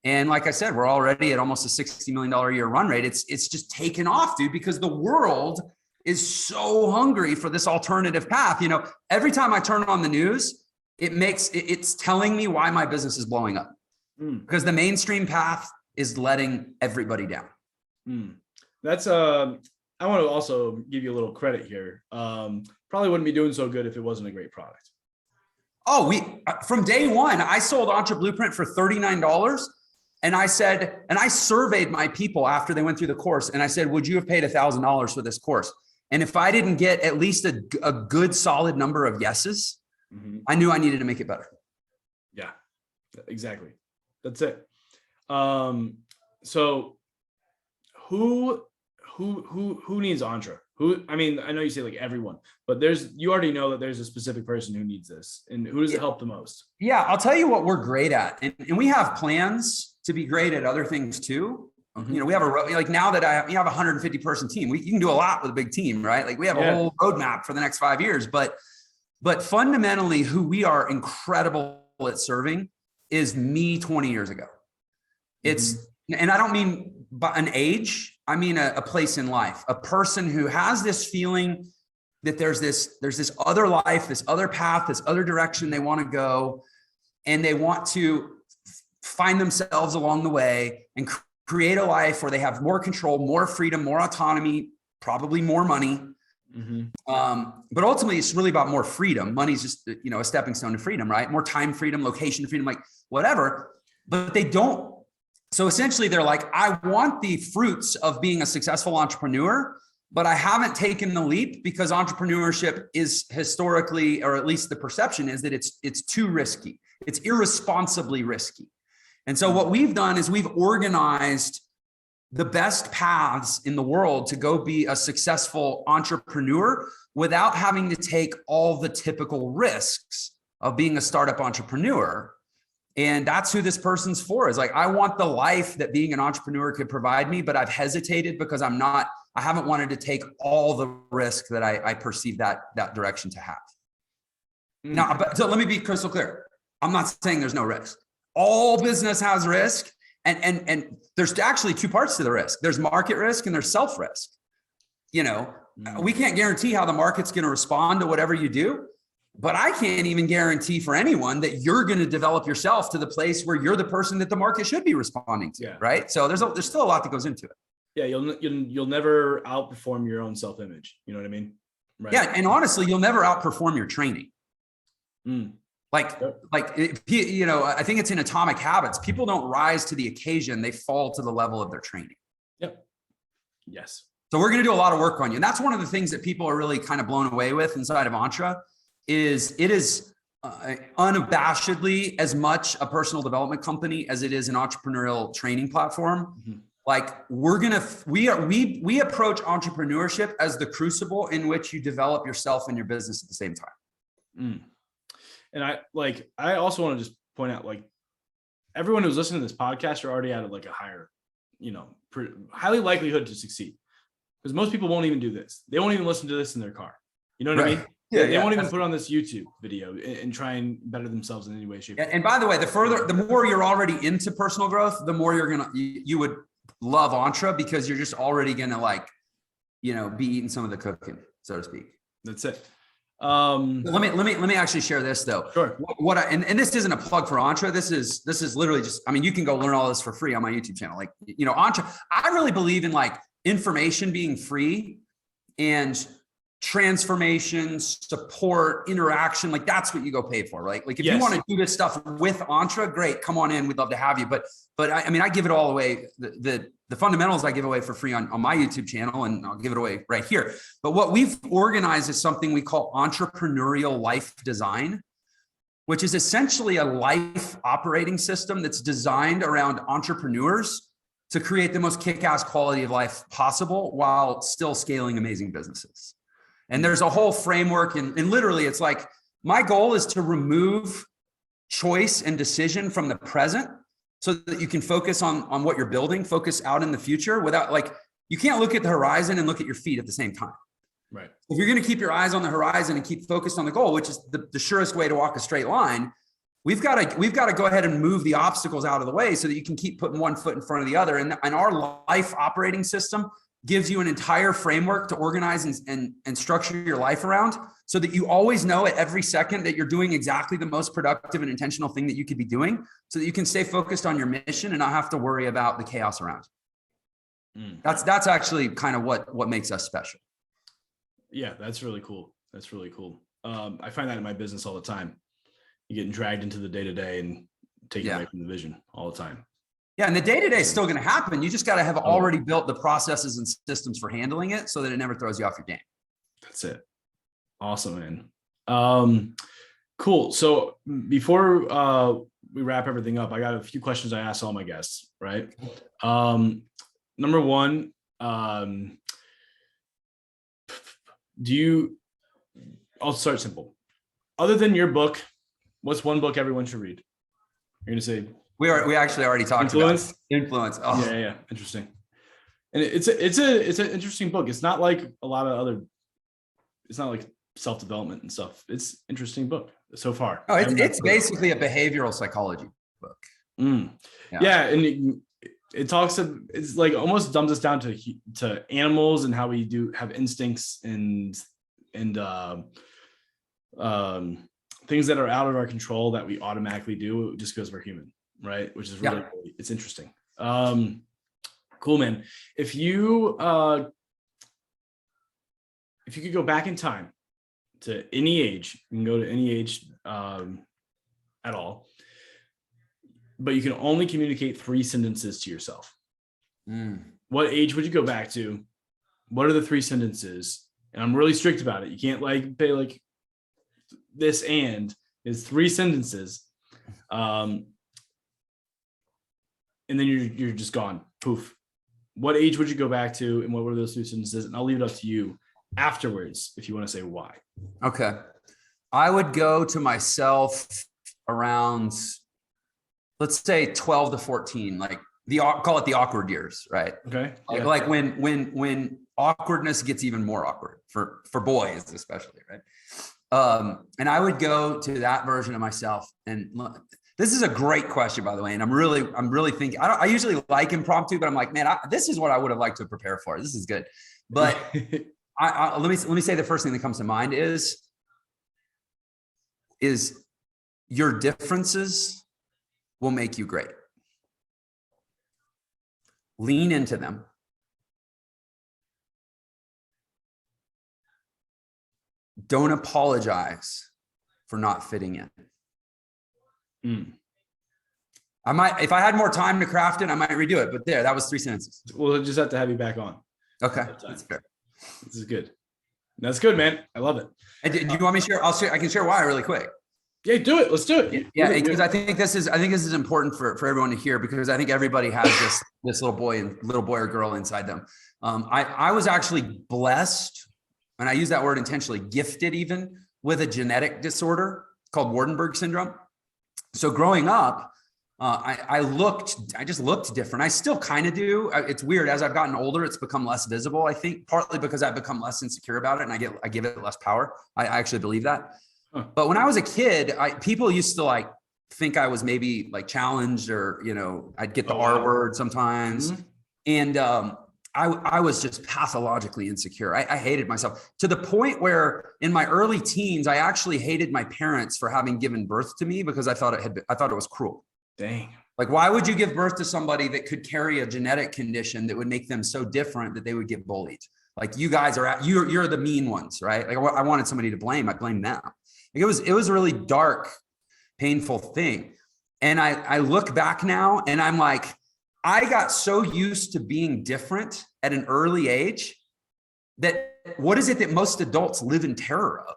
And like I said, we're already at almost a $60 million a year run rate. It's just taken off, dude, because the world is so hungry for this alternative path. Every time I turn on the news, it's telling me why my business is blowing up, because the mainstream path is letting everybody down. That's I want to also give you a little credit here. Probably wouldn't be doing so good if it wasn't a great product. Oh, from day one, I sold EntreBlueprint for $39. And I said, and I surveyed my people after they went through the course. And I said, would you have paid $1,000 for this course? And if I didn't get at least a good solid number of yeses, I knew I needed to make it better. Yeah, exactly. That's it. So who needs Entre? I know you say like everyone, but you already know that there's a specific person who needs this, and who does it help the most? Yeah, I'll tell you what we're great at. And we have plans to be great at other things too. We have now that we have a 150 person team, you can do a lot with a big team, right? Like we have a whole roadmap for the next 5 years, but fundamentally who we are incredible at serving is me 20 years ago. And I don't mean by an age, I mean a place in life, a person who has this feeling that there's this other life, this other path, this other direction they want to go, and they want to find themselves along the way and create a life where they have more control, more freedom, more autonomy, probably more money. But ultimately it's really about more freedom. Money's just, a stepping stone to freedom, right? More time freedom, location freedom, like whatever, but they don't. So essentially they're like, I want the fruits of being a successful entrepreneur, but I haven't taken the leap because entrepreneurship is historically, or at least the perception is that it's too risky. It's irresponsibly risky. And so what we've done is we've organized the best paths in the world to go be a successful entrepreneur without having to take all the typical risks of being a startup entrepreneur. And that's who this person's for. Is like, I want the life that being an entrepreneur could provide me, but I've hesitated because I haven't wanted to take all the risk that I perceive that direction to have. Now, so let me be crystal clear. I'm not saying there's no risk. All business has risk. And there's actually two parts to the risk. There's market risk and there's self risk. We can't guarantee how the market's going to respond to whatever you do, but I can't even guarantee for anyone that you're going to develop yourself to the place where you're the person that the market should be responding to. Right. So there's still a lot that goes into it. Yeah. You'll never outperform your own self-image. You know what I mean? Right. Yeah. And honestly, you'll never outperform your training. I think it's in Atomic Habits. People don't rise to the occasion. They fall to the level of their training. Yep. Yes. So we're going to do a lot of work on you. And that's one of the things that people are really kind of blown away with inside of Entre is it is unabashedly as much a personal development company as it is an entrepreneurial training platform. Like we approach entrepreneurship as the crucible in which you develop yourself and your business at the same time. And I also want to just point out, like, everyone who's listening to this podcast are already at like a higher, highly likelihood to succeed, because most people won't even do this. They won't even listen to this in their car. You know what I mean? Yeah, they won't even put on this YouTube video and try and better themselves in any way, shape. And by the way, the more you're already into personal growth, the more you would love Entre, because you're just already gonna be eating some of the cooking, so to speak. That's it. Let me actually share this though. Sure. And this isn't a plug for Entre. This is literally just, you can go learn all this for free on my YouTube channel. Like, Entre, I really believe in like information being free and transformation, support, interaction. Like that's what you go pay for, right? Like if you want to do this stuff with Entre, great, come on in. We'd love to have you. But I give it all away. The fundamentals I give away for free on my YouTube channel, and I'll give it away right here. But what we've organized is something we call entrepreneurial life design. which is essentially a life operating system that's designed around entrepreneurs to create the most kick-ass quality of life possible while still scaling amazing businesses. And there's a whole framework, and literally it's like, my goal is to remove choice and decision from the present so that you can focus on what you're building, focus out in the future without, like, you can't look at the horizon and look at your feet at the same time. Right. If you're going to keep your eyes on the horizon and keep focused on the goal, which is the surest way to walk a straight line, we've got to go ahead and move the obstacles out of the way so that you can keep putting one foot in front of the other. And our life operating system gives you an entire framework to organize and structure your life around so that you always know at every second that you're doing exactly the most productive and intentional thing that you could be doing so that you can stay focused on your mission and not have to worry about the chaos around. That's actually kind of what makes us special. Yeah, that's really cool. That's really cool. I find that in my business all the time. You're getting dragged into the day-to-day and taken away from the vision all the time. Yeah, and the day-to-day is still going to happen. You just got to have already built the processes and systems for handling it so that it never throws you off your game. That's it. Awesome, man. Cool. So before we wrap everything up, I got a few questions I asked all my guests, right? Number one, I'll start simple. Other than your book, what's one book everyone should read? You're going to say, we actually already talked about Influence. Oh. Yeah. Interesting. And it's an interesting book. It's not like a lot of other, it's not like self-development and stuff. It's interesting book so far. Oh, it's basically a behavioral psychology book. Yeah. And it talks of, it's like almost dumbs us down to animals and how we have instincts and things that are out of our control that we automatically do just because we're human, right? Which is really it's interesting. Cool, man. If you could go back in time to any age, you can go to any age at all, but you can only communicate 3 sentences to yourself. What age would you go back to? What are the 3 sentences? And I'm really strict about it. You can't pay this and is 3 sentences. And then you're just gone. Poof. What age would you go back to? And what were those 3 sentences? And I'll leave it up to you afterwards if you want to say why. Okay. I would go to myself around, let's say 12 to 14, call it the awkward years, right? Okay. Like when awkwardness gets even more awkward for boys, especially, right? And I would go to that version of myself. And this is a great question, by the way. And I'm really thinking, I usually like impromptu, but I'm like, man, this is what I would have liked to prepare for. This is good. But let me say the first thing that comes to mind is your differences will make you great. Lean into them. Don't apologize for not fitting in. I might, if I had more time to craft it, I might redo it, but that was 3 sentences. We'll just have to have you back on. Okay. That's fair. This is good. That's good, man. I love it. And do you want me to share? I can share why really quick. Yeah, do it. Let's do it. Yeah, because I think this is important for everyone to hear, because I think everybody has this little boy or girl inside them. I was actually blessed, and I use that word intentionally, gifted even with a genetic disorder called Waardenburg syndrome. So growing up, I just looked different. I still kind of do. It's weird. As I've gotten older, it's become less visible, I think, partly because I've become less insecure about it and I give it less power. I actually believe that. But when I was a kid, people used to think I was maybe challenged, or, I'd get the R word sometimes. Mm-hmm. And I was just pathologically insecure. I hated myself to the point where in my early teens, I actually hated my parents for having given birth to me because I thought it was cruel. Dang. Why would you give birth to somebody that could carry a genetic condition that would make them so different that they would get bullied? You guys you're the mean ones, right? I wanted somebody to blame. I blamed them. It was a really dark, painful thing. And I look back now and I'm like, I got so used to being different at an early age that what is it that most adults live in terror of?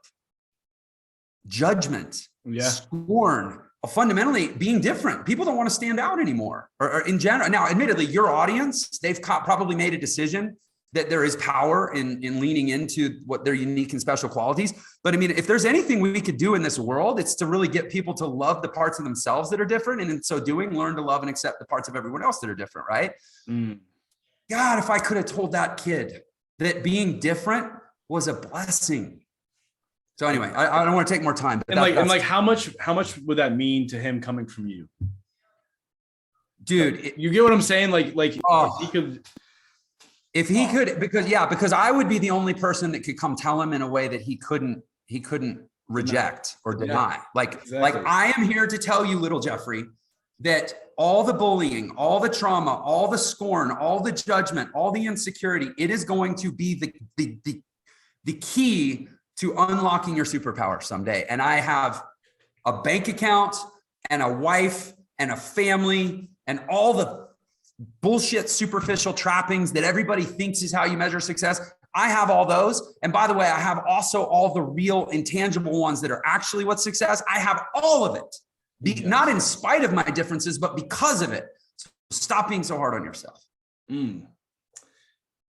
Judgment. scorn, fundamentally being different. People don't want to stand out anymore, or in general. Now, admittedly, your audience, they've probably made a decision that there is power in leaning into what their unique and special qualities. But I mean, if there's anything we could do in this world, it's to really get people to love the parts of themselves that are different. And in so doing, learn to love and accept the parts of everyone else that are different, right? God, if I could have told that kid that being different was a blessing. So anyway, I don't want to take more time. But how much would that mean to him coming from you? Dude, you get what I'm saying? If he could, because I would be the only person that could come tell him in a way that he couldn't reject or deny. Like I am here to tell you, little Jeffrey, that all the bullying, all the trauma, all the scorn, all the judgment, all the insecurity, it is going to be the key to unlocking your superpower someday. And I have a bank account and a wife and a family and all the bullshit superficial trappings that everybody thinks is how you measure success. I have all those. And by the way, I have also all the real intangible ones that are actually what success. I have all of it, not in spite of my differences, but because of it. So stop being so hard on yourself.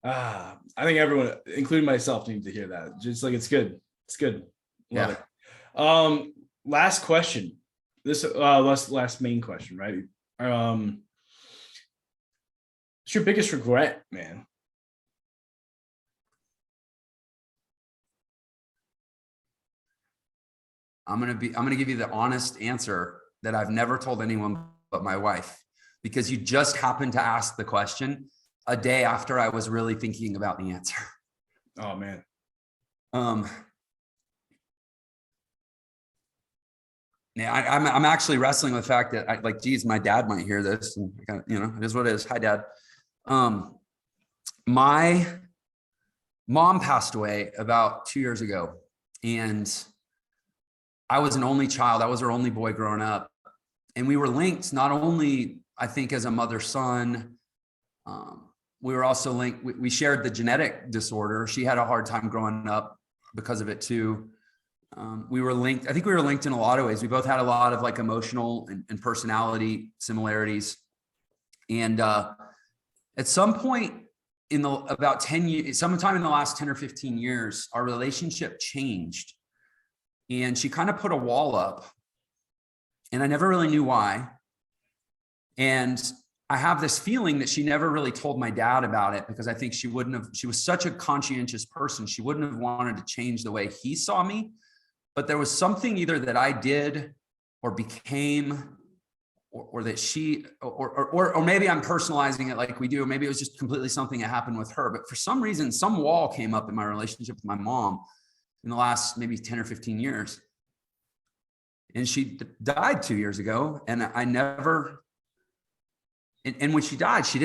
I think everyone, including myself, needs to hear that. Just like, it's good. It's good. Love it. Last question. This last main question, right? What's your biggest regret, man? I'm gonna give you the honest answer that I've never told anyone but my wife, because you just happened to ask the question a day after I was really thinking about the answer. Oh man. Yeah, I'm actually wrestling with the fact that geez, my dad might hear this, and it is what it is. Hi, Dad. My mom passed away about 2 years ago, and I was an only child. I was her only boy growing up, and we were linked not only, I think, as a mother-son. We were also linked. We shared the genetic disorder. She had a hard time growing up because of it too. We were linked. I think we were linked in a lot of ways. We both had a lot of emotional and personality similarities. And at some point about 10 years, sometime in the last 10 or 15 years, our relationship changed. And she kind of put a wall up, and I never really knew why. And I have this feeling that she never really told my dad about it, because I think she was such a conscientious person. She wouldn't have wanted to change the way he saw me, but there was something either that I did or became, or that she, or maybe I'm personalizing it like we do. Maybe it was just completely something that happened with her, but for some reason, some wall came up in my relationship with my mom in the last maybe 10 or 15 years. And she died 2 years ago. And I never, and when she died, she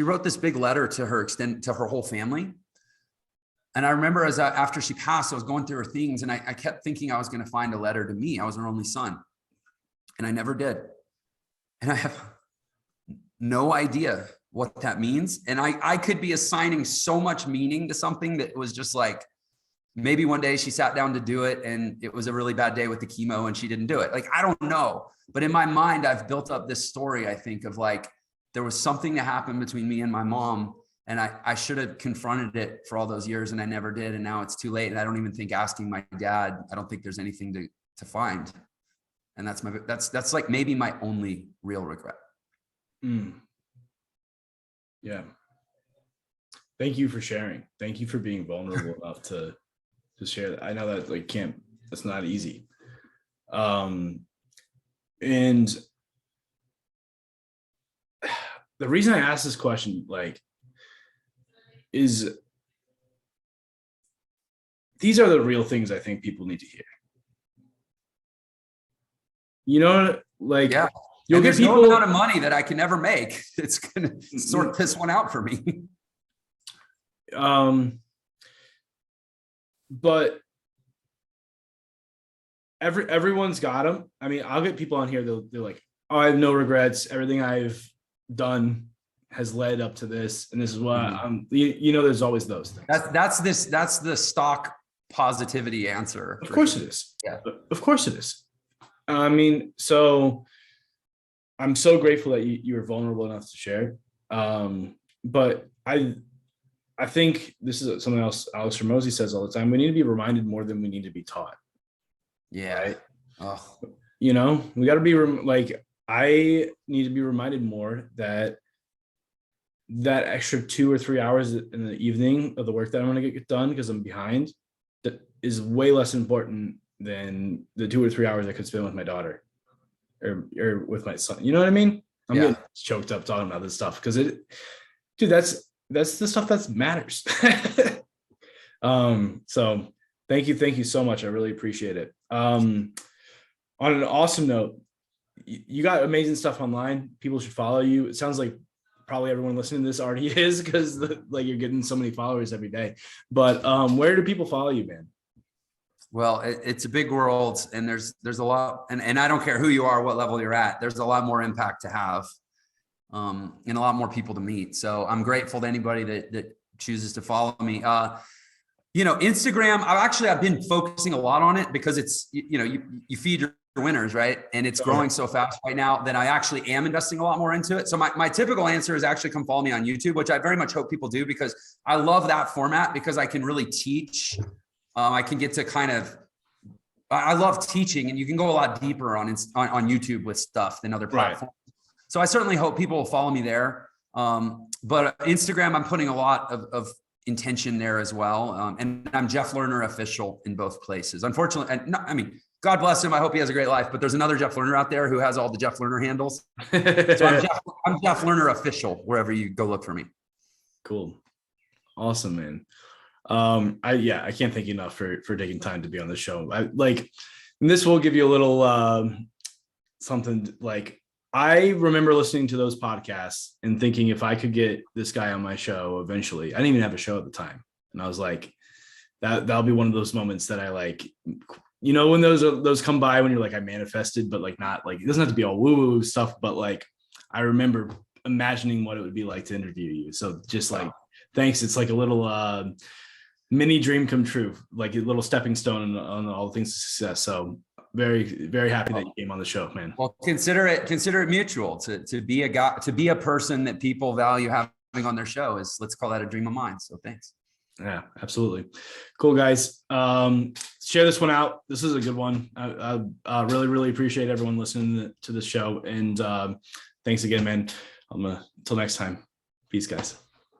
wrote this big letter to her whole family. And I remember after she passed, I was going through her things, and I kept thinking I was going to find a letter to me. I was her only son, and I never did. And I have no idea what that means. And I could be assigning so much meaning to something that was just like, maybe one day she sat down to do it and it was a really bad day with the chemo and she didn't do it. I don't know. But in my mind, I've built up this story, I think, of there was something that happened between me and my mom, and I should have confronted it for all those years, and I never did. And now it's too late. And I don't even think asking my dad, I don't think there's anything to find. And that's maybe my only real regret. Yeah. Thank you for sharing. Thank you for being vulnerable enough to share that. I know that that's not easy. And the reason I asked this question, is these are the real things I think people need to hear. Yeah. You'll get people no amount of money that I can never make. It's going to sort this one out for me. But everyone's got them. I mean, I'll get people on here. They're like, "Oh, I have no regrets. Everything I've done has led up to this, and this is why I'm." There's always those things. That's the stock positivity answer. Of course it is. Yeah. Of course it is. I mean, so I'm so grateful that you were vulnerable enough to share. But I think this is something else Alex Hormozi says all the time. We need to be reminded more than we need to be taught. Yeah. Right? Oh. You know, we got to be like, I need to be reminded more that extra 2 or 3 hours in the evening of the work that I'm going to get done because I'm behind, that is way less important than the 2 or 3 hours I could spend with my daughter or with my son. You know what I mean? I'm getting choked up talking about this stuff because that's the stuff that matters. So thank you so much. I really appreciate it. On an awesome note, you got amazing stuff online. People should follow you. It sounds like probably everyone listening to this already is, because like you're getting so many followers every day. But where do people follow you, man? Well, it's a big world, and there's a lot, and I don't care who you are, what level you're at, there's a lot more impact to have, and a lot more people to meet. So I'm grateful to anybody that chooses to follow me. You know, Instagram, I've been focusing a lot on it because it's, you know, you feed your winners, right? And it's growing so fast right now that I actually am investing a lot more into it. So my typical answer is actually come follow me on YouTube, which I very much hope people do, because I love that format because I can really teach. I can get to I love teaching, and you can go a lot deeper on YouTube with stuff than other platforms. Right. So I certainly hope people will follow me there. But Instagram, I'm putting a lot of intention there as well. And I'm Jeff Lerner official in both places. Unfortunately, I mean, God bless him. I hope he has a great life, but there's another Jeff Lerner out there who has all the Jeff Lerner handles. So I'm Jeff Lerner official wherever you go look for me. Cool. Awesome, man. I can't thank you enough for taking time to be on the show. And this will give you a little something. Like, I remember listening to those podcasts and thinking, if I could get this guy on my show eventually. I didn't even have a show at the time, and I was like, that'll be one of those moments that I like, you know, when those come by, when you're like, I manifested, but like, not like, it doesn't have to be all woo woo stuff, but like, I remember imagining what it would be like to interview you. So just like, thanks. It's like a little mini dream come true, like a little stepping stone on all the things to success. So very, very happy that you came on the show, man. Well, consider it mutual. To be a person that people value having on their show is, let's call that a dream of mine. So thanks. Yeah, absolutely. Cool, guys. Share this one out. This is a good one. I really, really appreciate everyone listening to this show. And thanks again, man. Until next time. Peace, guys.